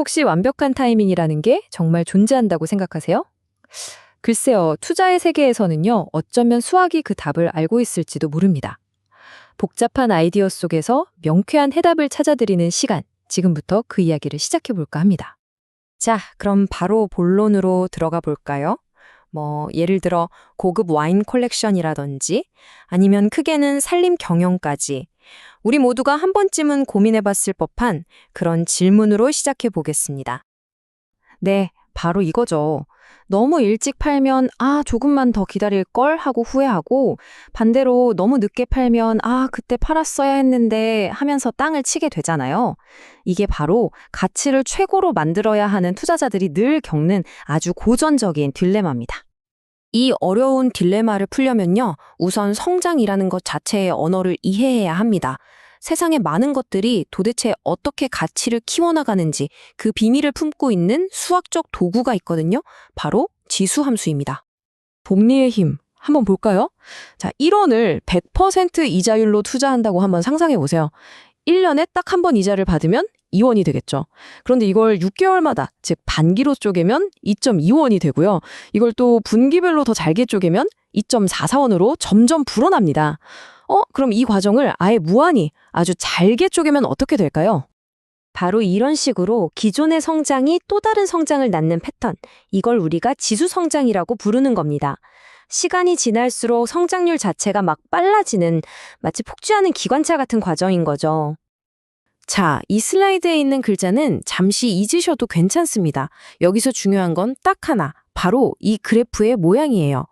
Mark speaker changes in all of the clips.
Speaker 1: 혹시 완벽한 타이밍이라는 게 정말 존재한다고 생각하세요? 글쎄요, 투자의 세계에서는요, 어쩌면 수학이 그 답을 알고 있을지도 모릅니다. 복잡한 아이디어 속에서 명쾌한 해답을 찾아드리는 시간, 지금부터 그 이야기를 시작해 볼까 합니다. 자, 그럼 바로 본론으로 들어가 볼까요? 예를 들어 고급 와인 컬렉션이라든지 아니면 크게는 살림 경영까지 우리 모두가 한 번쯤은 고민해 봤을 법한 그런 질문으로 시작해 보겠습니다. 네, 바로 이거죠. 너무 일찍 팔면 조금만 더 기다릴 걸 하고 후회하고 반대로 너무 늦게 팔면 그때 팔았어야 했는데 하면서 땅을 치게 되잖아요. 이게 바로 가치를 최고로 만들어야 하는 투자자들이 늘 겪는 아주 고전적인 딜레마입니다. 이 어려운 딜레마를 풀려면요, 우선 성장이라는 것 자체의 언어를 이해해야 합니다. 세상의 많은 것들이 도대체 어떻게 가치를 키워나가는지 그 비밀을 품고 있는 수학적 도구가 있거든요. 바로 지수함수입니다. 복리의 힘, 한번 볼까요? 자, 1원을 100% 이자율로 투자한다고 한번 상상해 보세요. 1년에 딱 한 번 이자를 받으면 2원이 되겠죠. 그런데 이걸 6개월마다, 즉 반기로 쪼개면 2.2원이 되고요. 이걸 또 분기별로 더 잘게 쪼개면 2.44원으로 점점 불어납니다. 그럼 이 과정을 아예 무한히 아주 잘게 쪼개면 어떻게 될까요? 바로 이런 식으로 기존의 성장이 또 다른 성장을 낳는 패턴, 이걸 우리가 지수성장이라고 부르는 겁니다. 시간이 지날수록 성장률 자체가 막 빨라지는 마치 폭주하는 기관차 같은 과정인 거죠. 자, 이 슬라이드에 있는 글자는 잠시 잊으셔도 괜찮습니다. 여기서 중요한 건 딱 하나, 바로 이 그래프의 모양이에요.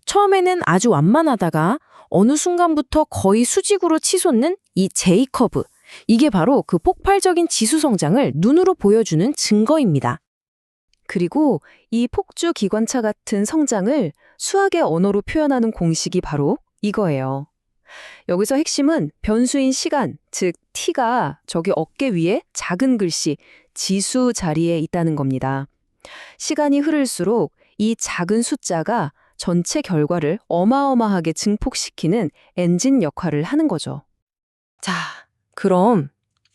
Speaker 1: 처음에는 아주 완만하다가 어느 순간부터 거의 수직으로 치솟는 이 J커브. 이게 바로 그 폭발적인 지수 성장을 눈으로 보여주는 증거입니다. 그리고 이 폭주 기관차 같은 성장을 수학의 언어로 표현하는 공식이 바로 이거예요. 여기서 핵심은 변수인 시간, 즉 t가 저기 어깨 위에 작은 글씨 지수 자리에 있다는 겁니다. 시간이 흐를수록 이 작은 숫자가 전체 결과를 어마어마하게 증폭시키는 엔진 역할을 하는 거죠. 자, 그럼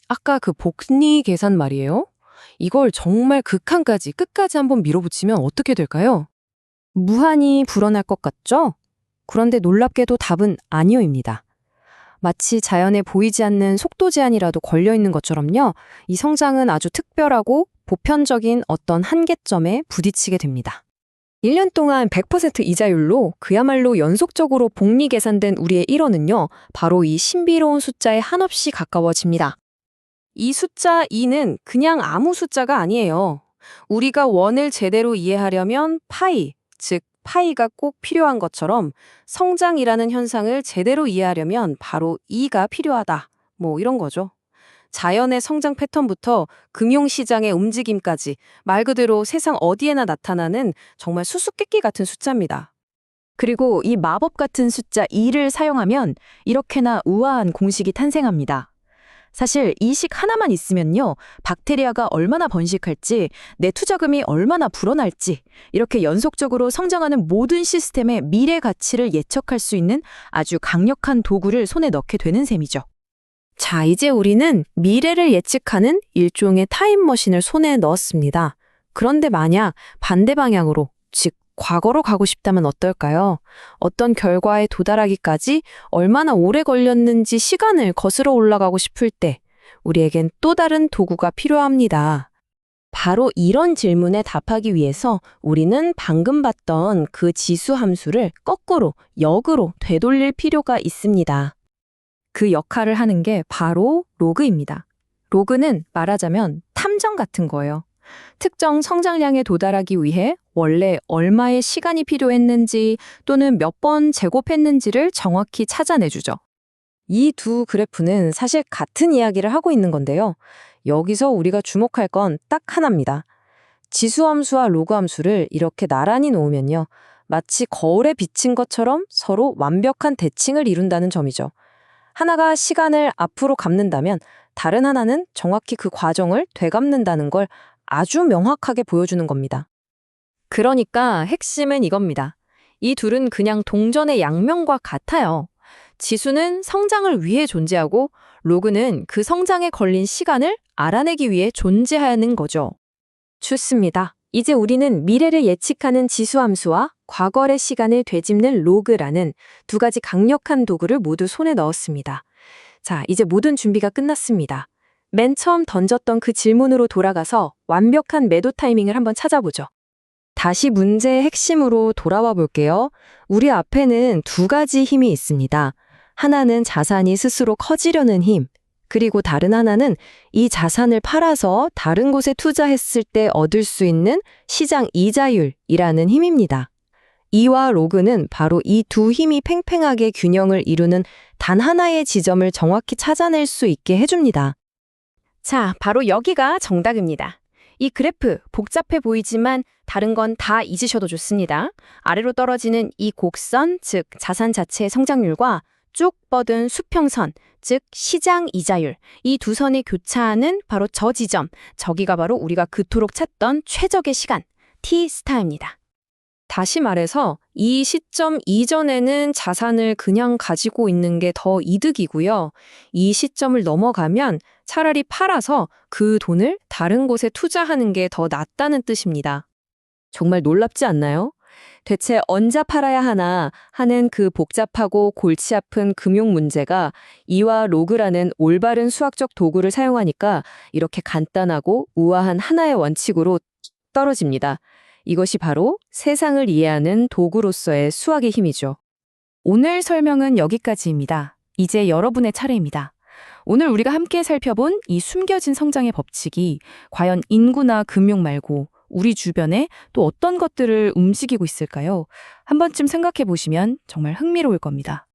Speaker 1: 아까 그 복리 계산 말이에요. 이걸 정말 극한까지 끝까지 한번 밀어붙이면 어떻게 될까요? 무한히 불어날 것 같죠? 그런데 놀랍게도 답은 아니오입니다. 마치 자연에 보이지 않는 속도 제한이라도 걸려있는 것처럼요. 이 성장은 아주 특별하고 보편적인 어떤 한계점에 부딪히게 됩니다. 1년 동안 100% 이자율로 그야말로 연속적으로 복리 계산된 우리의 1원은요. 바로 이 신비로운 숫자에 한없이 가까워집니다. 이 숫자 2는 그냥 아무 숫자가 아니에요. 우리가 원을 제대로 이해하려면 파이, 즉 파이가 꼭 필요한 것처럼 성장이라는 현상을 제대로 이해하려면 바로 2가 필요하다. 이런 거죠. 자연의 성장 패턴부터 금융시장의 움직임까지 말 그대로 세상 어디에나 나타나는 정말 수수께끼 같은 숫자입니다. 그리고 이 마법 같은 숫자 2를 사용하면 이렇게나 우아한 공식이 탄생합니다. 사실 이 식 하나만 있으면요, 박테리아가 얼마나 번식할지, 내 투자금이 얼마나 불어날지, 이렇게 연속적으로 성장하는 모든 시스템의 미래 가치를 예측할 수 있는 아주 강력한 도구를 손에 넣게 되는 셈이죠. 자, 이제 우리는 미래를 예측하는 일종의 타임머신을 손에 넣었습니다. 그런데 만약 반대 방향으로, 즉 과거로 가고 싶다면 어떨까요? 어떤 결과에 도달하기까지 얼마나 오래 걸렸는지 시간을 거슬러 올라가고 싶을 때 우리에겐 또 다른 도구가 필요합니다. 바로 이런 질문에 답하기 위해서 우리는 방금 봤던 그 지수 함수를 거꾸로, 역으로 되돌릴 필요가 있습니다. 그 역할을 하는 게 바로 로그입니다. 로그는 말하자면 탐정 같은 거예요. 특정 성장량에 도달하기 위해 원래 얼마의 시간이 필요했는지 또는 몇 번 제곱했는지를 정확히 찾아내주죠. 이 두 그래프는 사실 같은 이야기를 하고 있는 건데요. 여기서 우리가 주목할 건 딱 하나입니다. 지수함수와 로그함수를 이렇게 나란히 놓으면요. 마치 거울에 비친 것처럼 서로 완벽한 대칭을 이룬다는 점이죠. 하나가 시간을 앞으로 감는다면 다른 하나는 정확히 그 과정을 되감는다는 걸 아주 명확하게 보여주는 겁니다. 그러니까 핵심은 이겁니다. 이 둘은 그냥 동전의 양면과 같아요. 지수는 성장을 위해 존재하고 로그는 그 성장에 걸린 시간을 알아내기 위해 존재하는 거죠. 좋습니다. 이제 우리는 미래를 예측하는 지수함수와 과거의 시간을 되짚는 로그라는 두 가지 강력한 도구를 모두 손에 넣었습니다. 자, 이제 모든 준비가 끝났습니다. 맨 처음 던졌던 그 질문으로 돌아가서 완벽한 매도 타이밍을 한번 찾아보죠. 다시 문제의 핵심으로 돌아와 볼게요. 우리 앞에는 두 가지 힘이 있습니다. 하나는 자산이 스스로 커지려는 힘, 그리고 다른 하나는 이 자산을 팔아서 다른 곳에 투자했을 때 얻을 수 있는 시장 이자율이라는 힘입니다. 이와 로그는 바로 이 두 힘이 팽팽하게 균형을 이루는 단 하나의 지점을 정확히 찾아낼 수 있게 해줍니다. 자, 바로 여기가 정답입니다. 이 그래프 복잡해 보이지만 다른 건 다 잊으셔도 좋습니다. 아래로 떨어지는 이 곡선, 즉 자산 자체의 성장률과 쭉 뻗은 수평선, 즉 시장 이자율, 이 두 선이 교차하는 바로 저 지점, 저기가 바로 우리가 그토록 찾던 최적의 시간, T스타입니다. 다시 말해서 이 시점 이전에는 자산을 그냥 가지고 있는 게 더 이득이고요. 이 시점을 넘어가면 차라리 팔아서 그 돈을 다른 곳에 투자하는 게 더 낫다는 뜻입니다. 정말 놀랍지 않나요? 대체 언제 팔아야 하나 하는 그 복잡하고 골치 아픈 금융 문제가 이와 로그라는 올바른 수학적 도구를 사용하니까 이렇게 간단하고 우아한 하나의 원칙으로 떨어집니다. 이것이 바로 세상을 이해하는 도구로서의 수학의 힘이죠. 오늘 설명은 여기까지입니다. 이제 여러분의 차례입니다. 오늘 우리가 함께 살펴본 이 숨겨진 성장의 법칙이 과연 인구나 금융 말고 우리 주변에 또 어떤 것들을 움직이고 있을까요? 한 번쯤 생각해 보시면 정말 흥미로울 겁니다.